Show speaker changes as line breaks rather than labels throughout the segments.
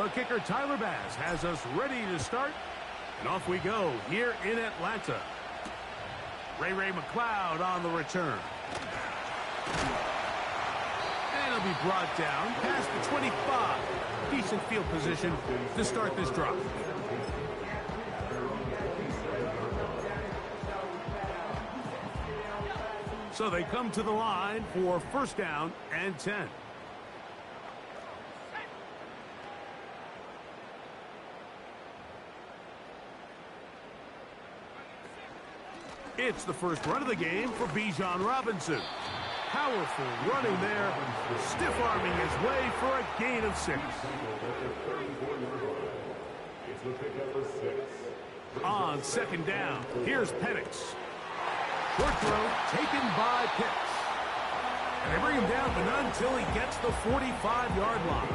The kicker, Tyler Bass, has us ready to start. And off we go here in Atlanta. Ray McLeod on the return. And it'll be brought down past the 25. Decent field position to start this drive. So they come to the line for first down and 10. It's the first run of the game for Bijan Robinson. Powerful running there, stiff-arming his way for a gain of 6. On second down, here's Penix. Short throw taken by Pitts. And they bring him down, but not until he gets the 45-yard line.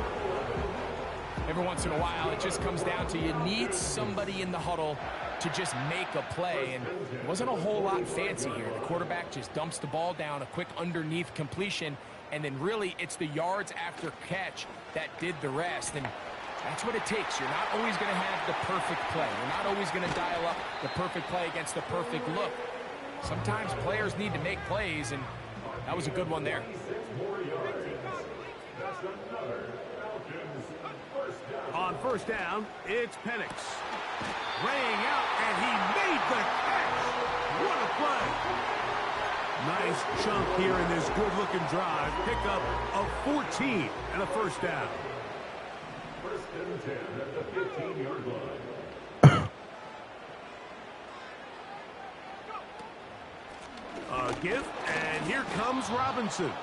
Every once in a while, it just comes down to you need somebody in the huddle to just make a play, and it wasn't a whole lot fancy here. The quarterback just dumps the ball down, a quick underneath completion, and then really it's the yards after catch that did the rest, and that's what it takes. You're not always going to have the perfect play. You're not always going to dial up the perfect play against the perfect look. Sometimes players need to make plays, and that was a good one there.
On first down, it's Penix. Laying out, and he made the catch. What a play. Nice chunk here in this good-looking drive. Pickup of 14 and a first down. First and 10 at the 15-yard line. A give, and here comes Robinson.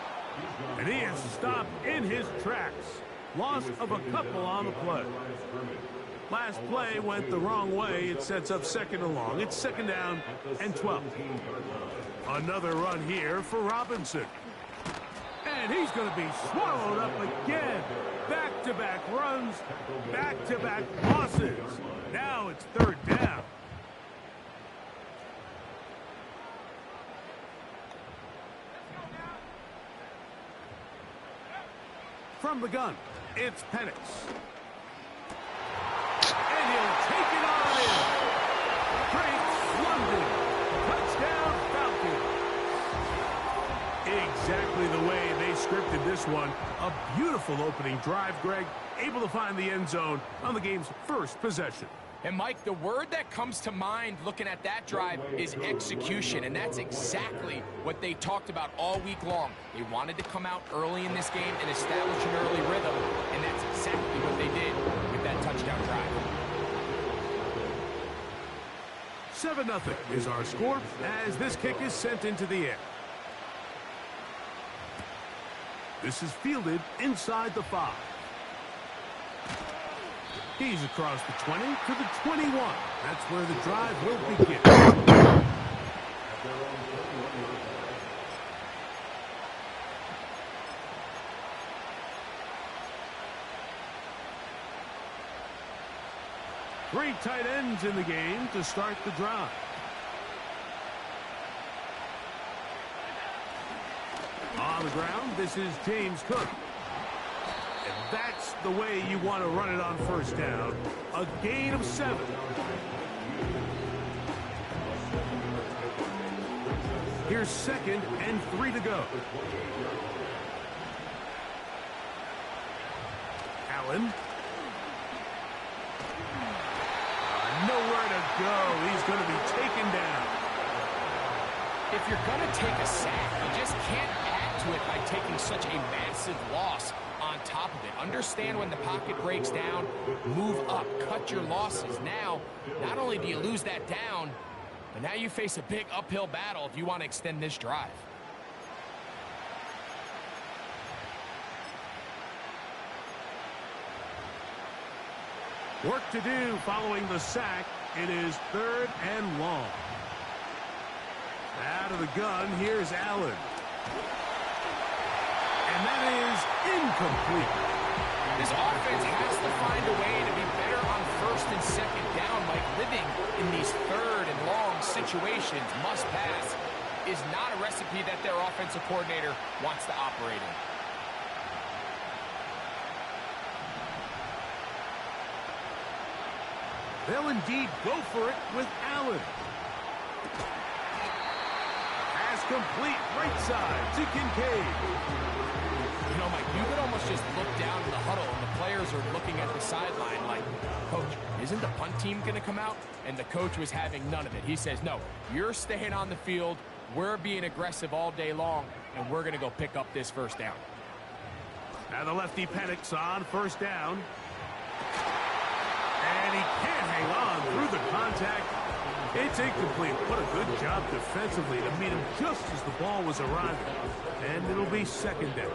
And he is stopped in his tracks. Loss of a couple on the play. Last play went the wrong way. It sets up second and long. It's second down and 12. Another run here for Robinson. And he's going to be swallowed up again. Back-to-back runs, back-to-back losses. Now it's third down. From the gun, it's Penix. And he'll take it on in. Drake London. Touchdown Falcons. Exactly the way they scripted this one. A beautiful opening drive, Greg. Able to find the end zone on the game's first possession.
And, Mike, the word that comes to mind looking at that drive is execution, and that's exactly what they talked about all week long. They wanted to come out early in this game and establish an early rhythm, and that's exactly what they did with that touchdown drive.
7-0 is our score as this kick is sent into the air. This is fielded inside the 5. He's across the 20 to the 21. That's where the drive will begin. Three tight ends in the game to start the drive. On the ground, this is James Cook. And that's the way you want to run it on first down. A gain of 7. Here's second and 3 to go. Allen. Nowhere to go. He's going to be taken down.
If you're going to take a sack, you just can't add to it by taking such a massive loss on top of it. Understand when the pocket breaks down, move up, cut your losses. Now, not only do you lose that down, but now you face a big uphill battle if you want to extend this drive.
Work to do following the sack. It is third and long. Out of the gun, here's Allen. And that is incomplete.
This offense has to find a way to be better on first and second down. Like living in these third and long situations, must pass, is not a recipe that their offensive coordinator wants to operate in.
They'll indeed go for it with Allen. Pass complete right side to Kincaid.
You know, Mike, you could almost just look down in the huddle, and the players are looking at the sideline like, Coach, isn't the punt team going to come out? And the coach was having none of it. He says, no, you're staying on the field. We're being aggressive all day long, and we're going to go pick up this first down.
Now the lefty panics on first down. And he can't hang on through the contact. It's incomplete. What a good job defensively to meet him just as the ball was arriving. And it'll be second down.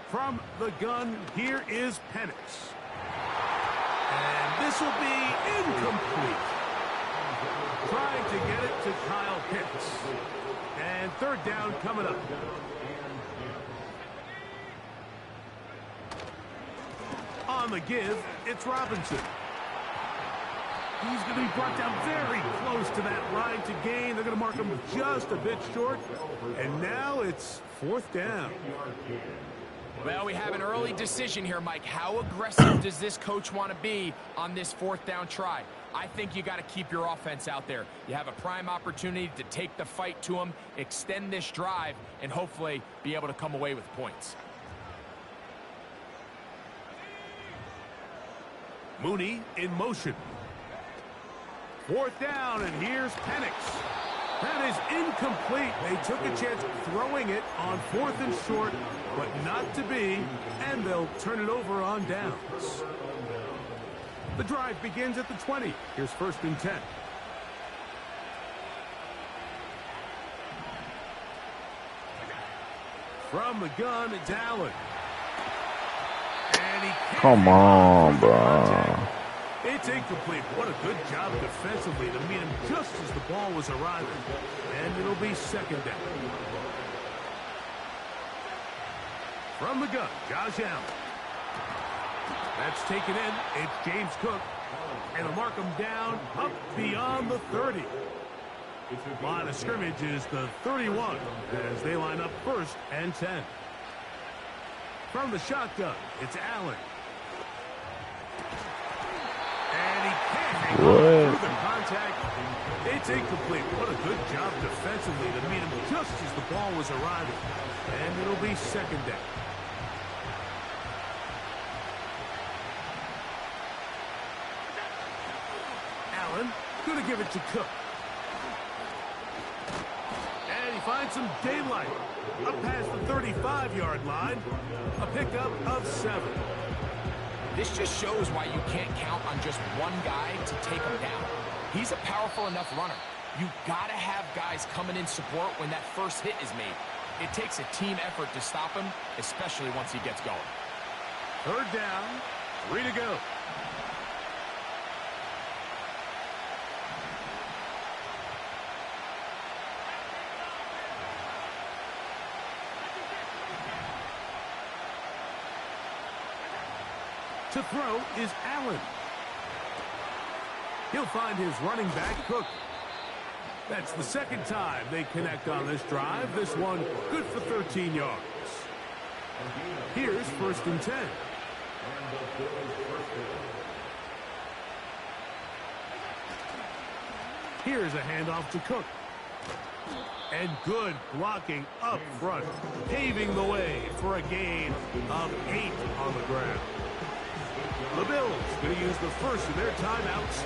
From the gun, here is Penix. And this will be incomplete. Trying to get it to Kyle Pitts. And third down coming up. On the give, it's Robinson. He's going to be brought down very close to that line to gain. They're going to mark him just a bit short. And now it's fourth down.
Well, we have an early decision here, Mike. How aggressive does this coach want to be on this fourth down try? I think you got to keep your offense out there. You have a prime opportunity to take the fight to them, extend this drive, and hopefully be able to come away with points.
Mooney in motion. Fourth down, and here's Penix. That is incomplete. They took a chance throwing it on fourth and short, but not to be, and they'll turn it over on downs. The drive begins at the 20. Here's first and 10. From the gun, it's Allen. And he can't.
Come on, bro.
It's incomplete. What a good job defensively to meet him just as the ball was arriving. And it'll be second down. From the gun, Josh Allen. That's taken in. It's James Cook. And they'll mark him down up beyond the 30. Line of scrimmage is the 31 as they line up first and 10. From the shotgun, it's Allen. And he can't hang on through the contact. It's incomplete. What a good job defensively to meet him just as the ball was arriving. And it'll be second down. Allen going to give it to Cook. And he finds some daylight. Up past the 35-yard line. A pickup of 7.
This just shows why you can't count on just one guy to take him down. He's a powerful enough runner. You got to have guys coming in support when that first hit is made. It takes a team effort to stop him, especially once he gets going.
Third down, 3 to go. To throw is Allen. He'll find his running back, Cook. That's the second time they connect on this drive. This one good for 13 yards. Here's first and 10. Here's a handoff to Cook. And good blocking up front, paving the way for a gain of 8 on the ground. The Bills going to use the first of their timeouts,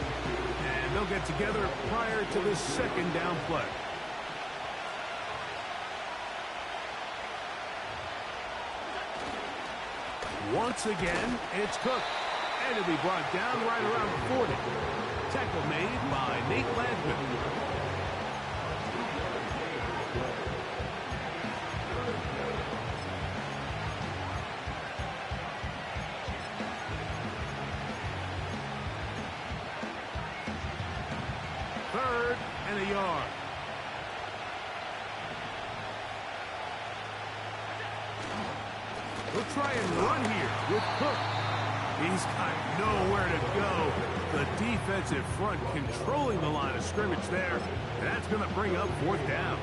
and they'll get together prior to this second down play. Once again, it's Cook, and he'll be brought down right around the 40. Tackle made by Nate Landman. Third and a yard. We'll try and run here with Cook. He's got nowhere to go. The defensive front controlling the line of scrimmage there. That's going to bring up fourth down.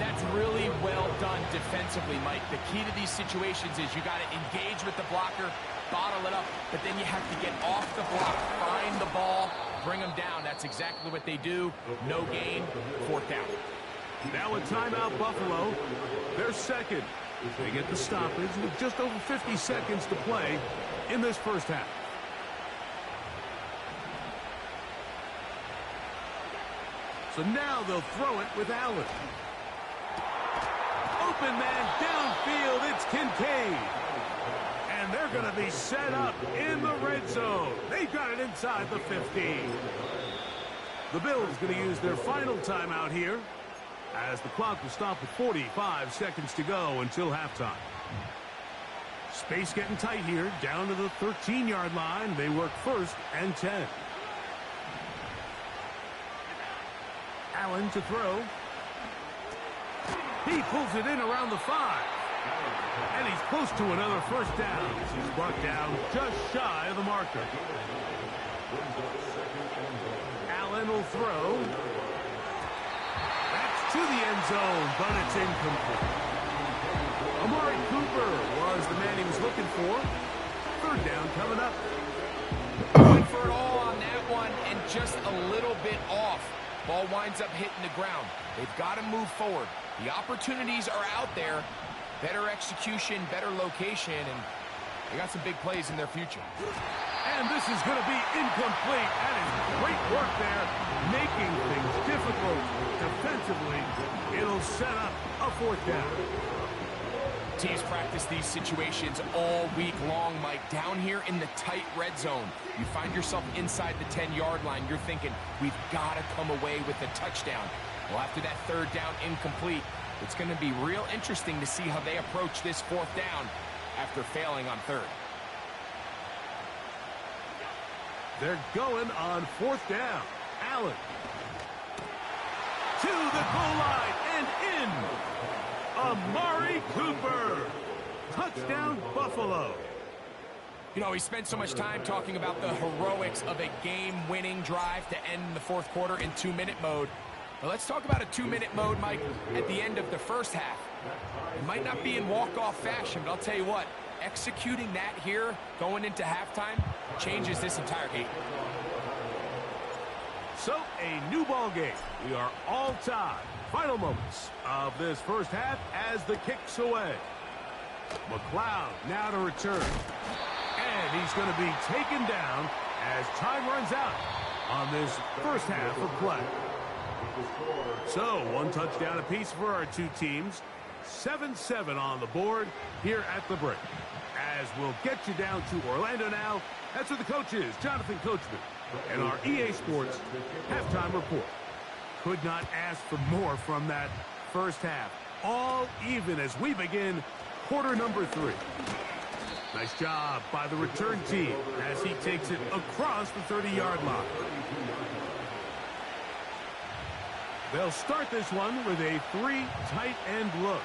That's really well done defensively, Mike. The key to these situations is you got to engage with the blocker, bottle it up, but then you have to get off the block, find the ball, bring them down. That's exactly what they do. No gain, fourth down.
Now a timeout, Buffalo. They're second. They get the stoppage with just over 50 seconds to play in this first half. So now they'll throw it with Allen. Open man downfield, it's Kincaid. And they're going to be set up in the red zone. They've got it inside the 15. The Bills going to use their final timeout here as the clock will stop with 45 seconds to go until halftime. Space getting tight here, down to the 13-yard line. They work first and 10. Allen to throw. He pulls it in around the 5. And he's close to another first down. He's brought down just shy of the marker. Allen will throw. That's to the end zone, but it's incomplete. Amari Cooper was the man he was looking for. Third down coming up.
Went for it all on that one and just a little bit off. Ball winds up hitting the ground. They've got to move forward. The opportunities are out there. Better execution, better location, and they got some big plays in their future.
And this is going to be incomplete. That is great work there, making things difficult defensively. It'll set up a fourth down.
Teams practice these situations all week long, Mike. Down here in the tight red zone, you find yourself inside the 10-yard line. You're thinking, we've got to come away with a touchdown. Well, after that third down incomplete, it's going to be real interesting to see how they approach this fourth down after failing on third.
They're going on fourth down. Allen to the goal line and in. Amari Cooper. Touchdown, Buffalo.
You know, we spent so much time talking about the heroics of a game-winning drive to end the fourth quarter in 2-minute mode. Well, let's talk about a 2-minute mode, Mike, at the end of the first half. It might not be in walk-off fashion, but I'll tell you what, executing that here, going into halftime, changes this entire game.
So, a new ball game. We are all tied. Final moments of this first half as the kick's away. McLeod now to return. And he's going to be taken down as time runs out on this first half of play. So, one touchdown apiece for our two teams. 7-7 on the board here at the break. As we'll get you down to Orlando now. That's where the coach is, Jonathan Coachman, and our EA Sports halftime report. Could not ask for more from that first half. All even as we begin quarter number 3. Nice job by the return team as he takes it across the 30-yard line. They'll start this one with a 3 tight end look.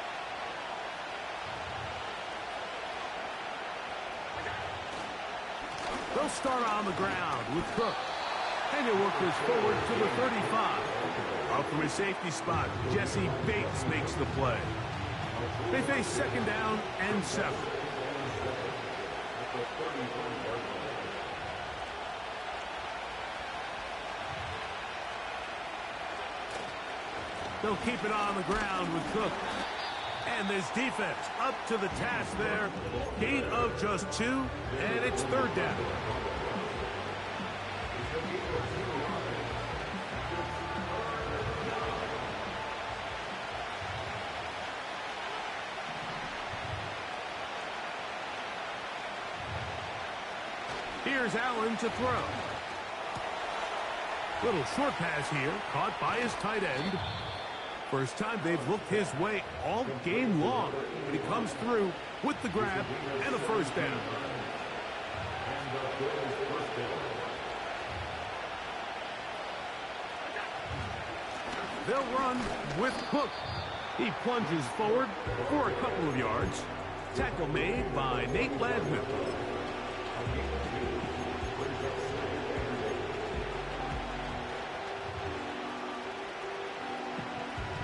They'll start on the ground with Cook. And he'll work this forward to the 35. Up from his safety spot, Jesse Bates makes the play. They face second down and 7. They'll keep it on the ground with Cook. And this defense up to the task there. Gain of just 2, and it's third down. Here's Allen to throw. Little short pass here, caught by his tight end. First time they've looked his way all game long. But he comes through with the grab and a first down. They'll run with Cook. He plunges forward for a couple of yards. Tackle made by Nate Ladman.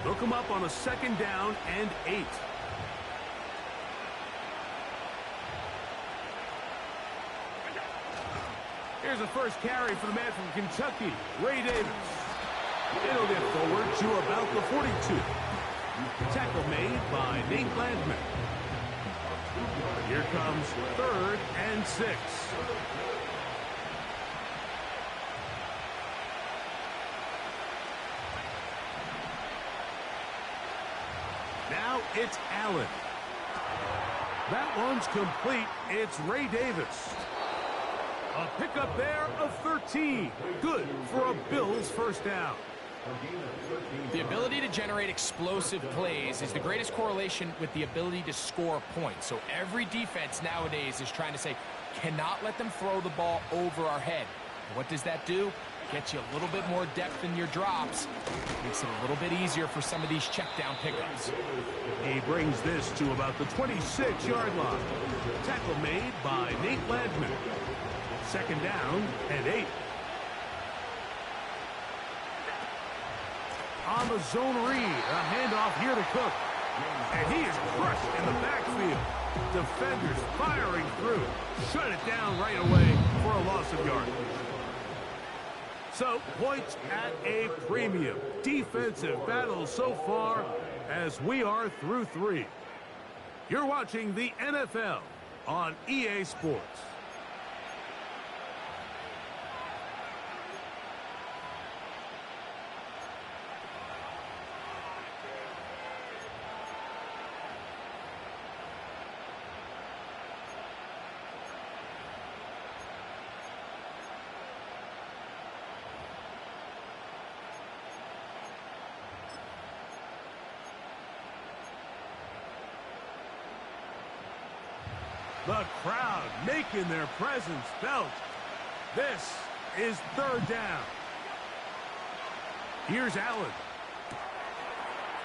They'll come up on a 2nd down and 8. Here's the first carry for the man from Kentucky, Ray Davis. It'll get forward to about the 42. Tackle made by Nate Landman. Here comes 3rd and 6. Now it's Allen. That one's complete. It's Ray Davis. A pickup there of 13. Good for a Bills first down.
The ability to generate explosive plays is the greatest correlation with the ability to score points. So every defense nowadays is trying to say, cannot let them throw the ball over our head. And what does that do? Gets you a little bit more depth in your drops. Makes it a little bit easier for some of these check down pickups.
He brings this to about the 26-yard line. Tackle made by Nate Landman. 2nd down and 8. On the zone read, a handoff here to Cook. And he is crushed in the backfield. Defenders firing through. Shut it down right away for a loss of yardage. So, points at a premium. Defensive battle so far as we are through 3. You're watching the NFL on EA Sports. The crowd making their presence felt. This is 3rd down. Here's Allen.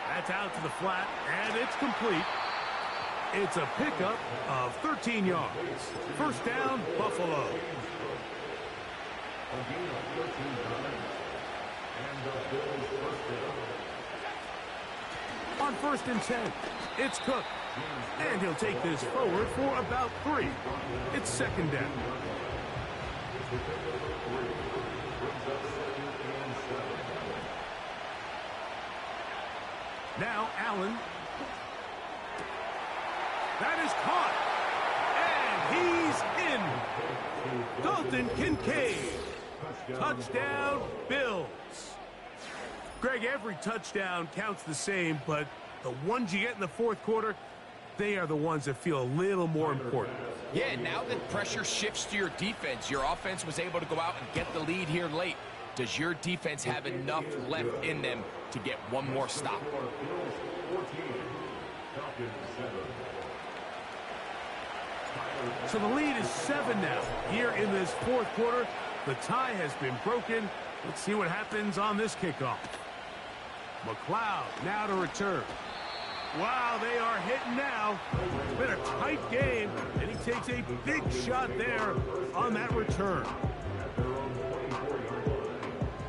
That's out to the flat, and it's complete. It's a pickup of 13 yards. First down, Buffalo. On 1st and 10, it's Cook. And he'll take this forward for about 3. It's 2nd down. Now Allen. That is caught. And he's in. Dalton Kincaid. Touchdown, Bills. Greg, every touchdown counts the same, but the ones you get in the 4th quarter, they are the ones that feel a little more important.
Yeah, now that pressure shifts to your defense, your offense was able to go out and get the lead here late. Does your defense have enough left in them to get one more stop?
So the lead is 7 now. Here in this 4th quarter, the tie has been broken. Let's see what happens on this kickoff. McLeod now to return. Wow, they are hitting now. It's been a tight game, and he takes a big shot there on that return.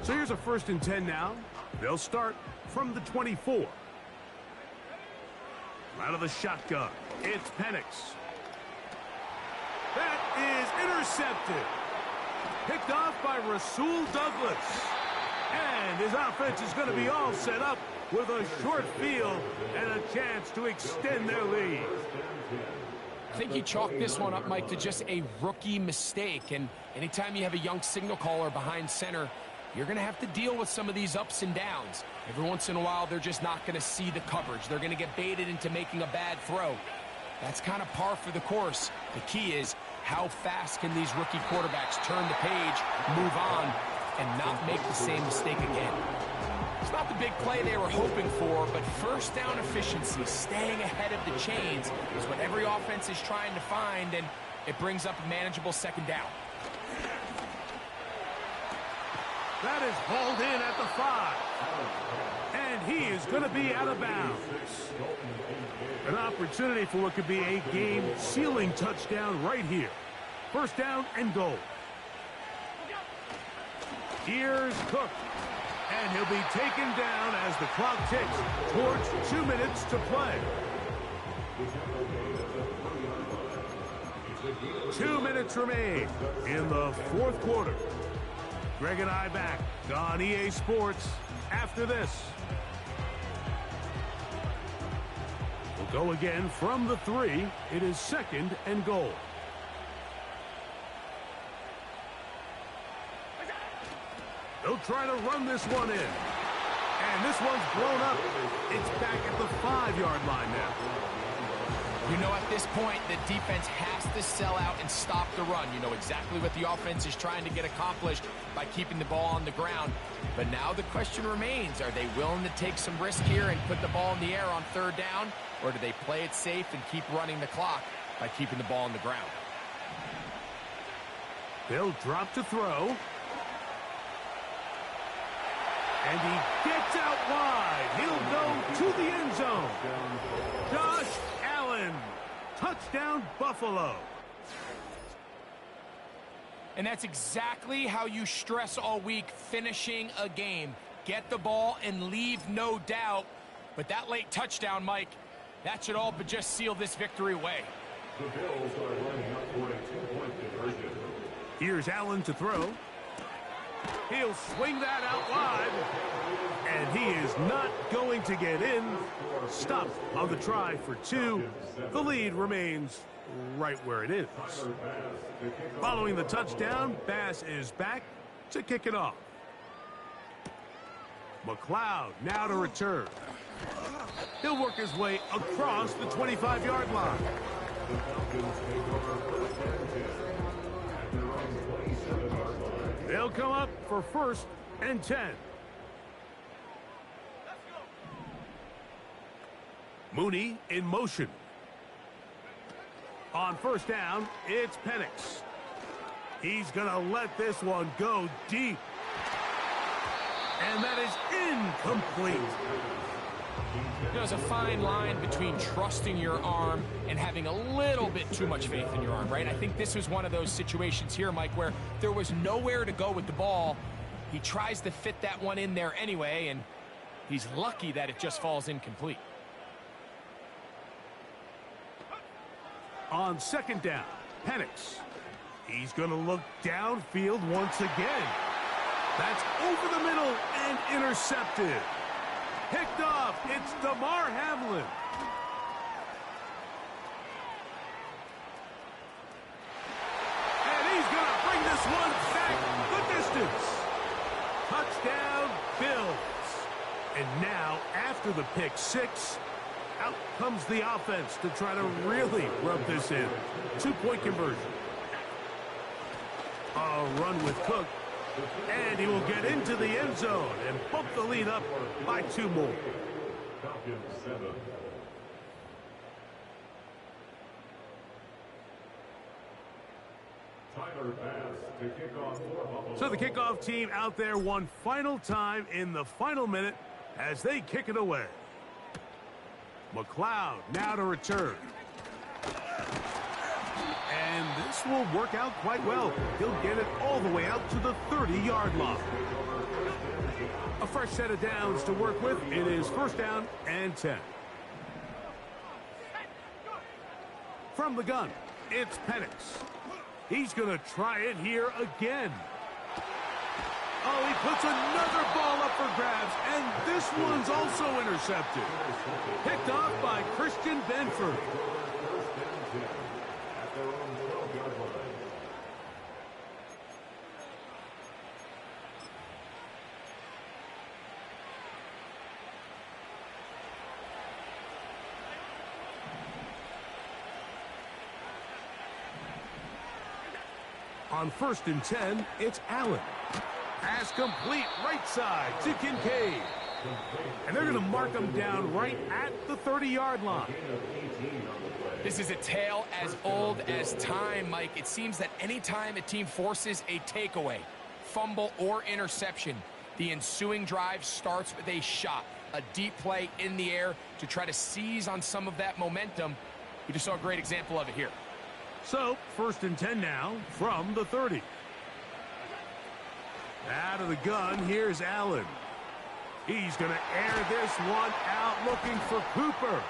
So here's a 1st and 10 now. They'll start from the 24. Out of the shotgun, it's Penix. That is intercepted. Picked off by Rasul Douglas. And his offense is going to be all set up with a short field and a chance to extend their lead.
I think you chalk this one up, Mike, to just a rookie mistake. And anytime you have a young signal caller behind center, you're going to have to deal with some of these ups and downs. Every once in a while, they're just not going to see the coverage. They're going to get baited into making a bad throw. That's kind of par for the course. The key is, how fast can these rookie quarterbacks turn the page, move on, and not make the same mistake again? It's not the big play they were hoping for, but first down efficiency, staying ahead of the chains, is what every offense is trying to find, and it brings up a manageable 2nd down.
That is hauled in at the 5. And he is going to be out of bounds. An opportunity for what could be a game-sealing touchdown right here. First down and goal. Here's Cook. And he'll be taken down as the clock ticks towards 2 minutes to play. 2 minutes remain in the fourth quarter. Greg and I back on EA Sports after this. We'll go again from the 3. It is 2nd and goal. They'll try to run this one in. And this one's blown up. It's back at the 5-yard line now.
You know, at this point, the defense has to sell out and stop the run. You know exactly what the offense is trying to get accomplished by keeping the ball on the ground. But now the question remains, are they willing to take some risk here and put the ball in the air on 3rd down? Or do they play it safe and keep running the clock by keeping the ball on the ground?
They'll drop to throw. And he gets out wide. He'll go to the end zone. Josh Allen. Touchdown, Buffalo.
And that's exactly how you stress all week, finishing a game. Get the ball and leave no doubt. But that late touchdown, Mike, that should all but just seal this victory away.
The Bills are lining up for a 2-point conversion.
Here's Allen to throw. He'll swing that out wide. And he is not going to get in. Stopped on the try for 2. The lead remains right where it is. Following the touchdown, Bass is back to kick it off. McLeod now to return. He'll work his way across the 25-yard line. They'll come up for 1st and 10. Mooney in motion. On 1st down, it's Penix. He's going to let this one go deep. And that is incomplete.
There's a fine line between trusting your arm and having a little bit too much faith in your arm, right? I think this was one of those situations here, Mike, where there was nowhere to go with the ball. He tries to fit that one in there anyway, and he's lucky that it just falls incomplete.
On 2nd down, Penix. He's going to look downfield once again. That's over the middle and intercepted. Picked off. It's Damar Hamlin. And he's going to bring this one back the distance. Touchdown, Bills. And now, after the pick 6, out comes the offense to try to really rub this in. 2-point conversion. A run with Cook. And he will get into the end zone and bump the lead up by 2 more. So the kickoff team out there one final time in the final minute as they kick it away. McLeod now to return. And this will work out quite well. He'll get it all the way out to the 30-yard line. A fresh set of downs to work with. It is 1st down and 10. From the gun, it's Penix. He's going to try it here again. Oh, he puts another ball up for grabs, and this one's also intercepted. Picked off by Christian Benford. On 1st and 10, it's Allen. Pass complete right side to Kincaid. And they're going to mark him down right at the 30-yard line.
This is a tale as old as time, Mike. It seems that anytime a team forces a takeaway, fumble, or interception, the ensuing drive starts with a shot, a deep play in the air to try to seize on some of that momentum. We just saw a great example of it here.
So, 1st and 10 now from the 30. Out of the gun, here's Allen. He's going to air this one out looking for Cooper.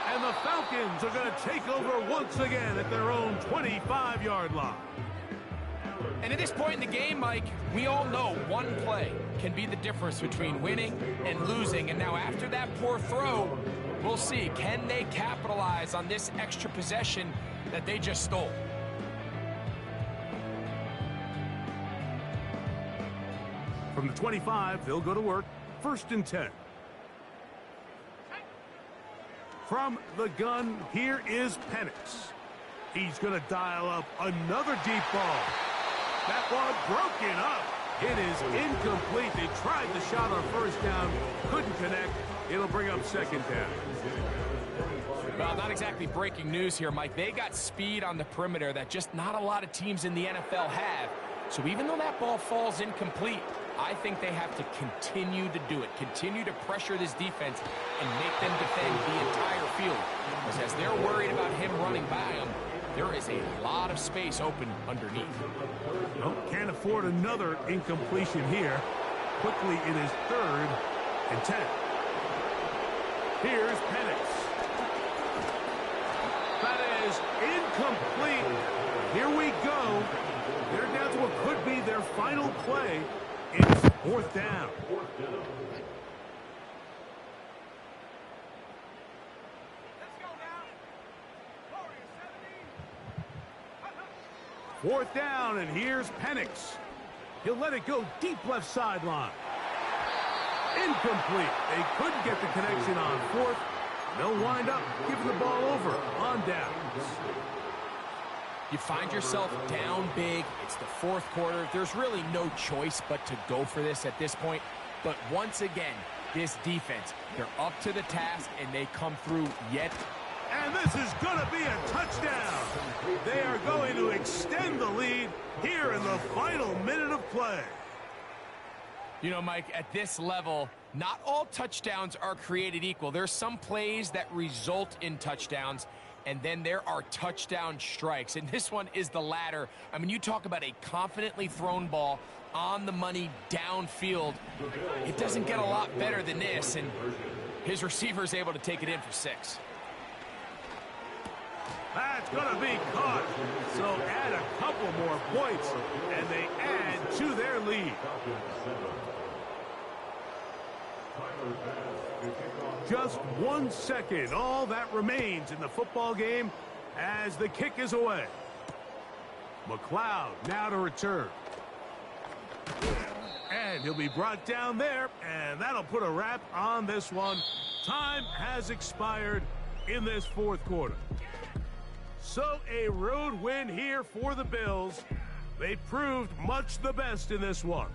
And the Falcons are going to take over once again at their own 25-yard line.
And at this point in the game, Mike, we all know one play can be the difference between winning and losing. And now after that poor throw, we'll see, can they capitalize on this extra possession that they just stole?
From the 25, they'll go to work. 1st and 10. From the gun, here is Penix. He's going to dial up another deep ball. That one broken up. It is incomplete. They tried the shot on 1st down. Couldn't connect. It'll bring up 2nd down.
Well, not exactly breaking news here, Mike. They got speed on the perimeter that just not a lot of teams in the NFL have. So even though that ball falls incomplete, I think they have to continue to do it. Continue to pressure this defense and make them defend the entire field. Because as they're worried about him running by them, there is a lot of space open underneath.
Well, can't afford another incompletion here. Quickly, it is 3rd and 10. Here's Penix. That is incomplete. Here we go. They're down to what could be their final play. It's 4th down. 4th down, and here's Penix. He'll let it go deep left sideline. Incomplete. They couldn't get the connection on 4th. They'll wind up giving the ball over on downs.
You find yourself down big. It's the 4th quarter. There's really no choice but to go for this at this point. But once again, this defense, they're up to the task, and they come through yet.
And this is going to be a touchdown. They are going to extend the lead here in the final minute of play.
You know, Mike, at this level, not all touchdowns are created equal. There's some plays that result in touchdowns, and then there are touchdown strikes. And this one is the latter. I mean, you talk about a confidently thrown ball on the money downfield. It doesn't get a lot better than this, and his receiver is able to take it in for 6.
That's going to be caught. So add a couple more points, and they add to their lead. Just 1 second, all that remains in the football game as the kick is away. McLeod now to return. And he'll be brought down there, and that'll put a wrap on this one. Time has expired in this 4th quarter. So a road win here for the Bills. They proved much the best in this one.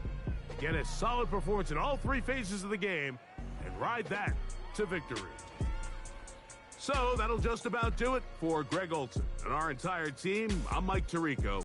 Get a solid performance in all 3 phases of the game and ride that to victory. So that'll just about do it for Greg Olson and our entire team. I'm Mike Tirico.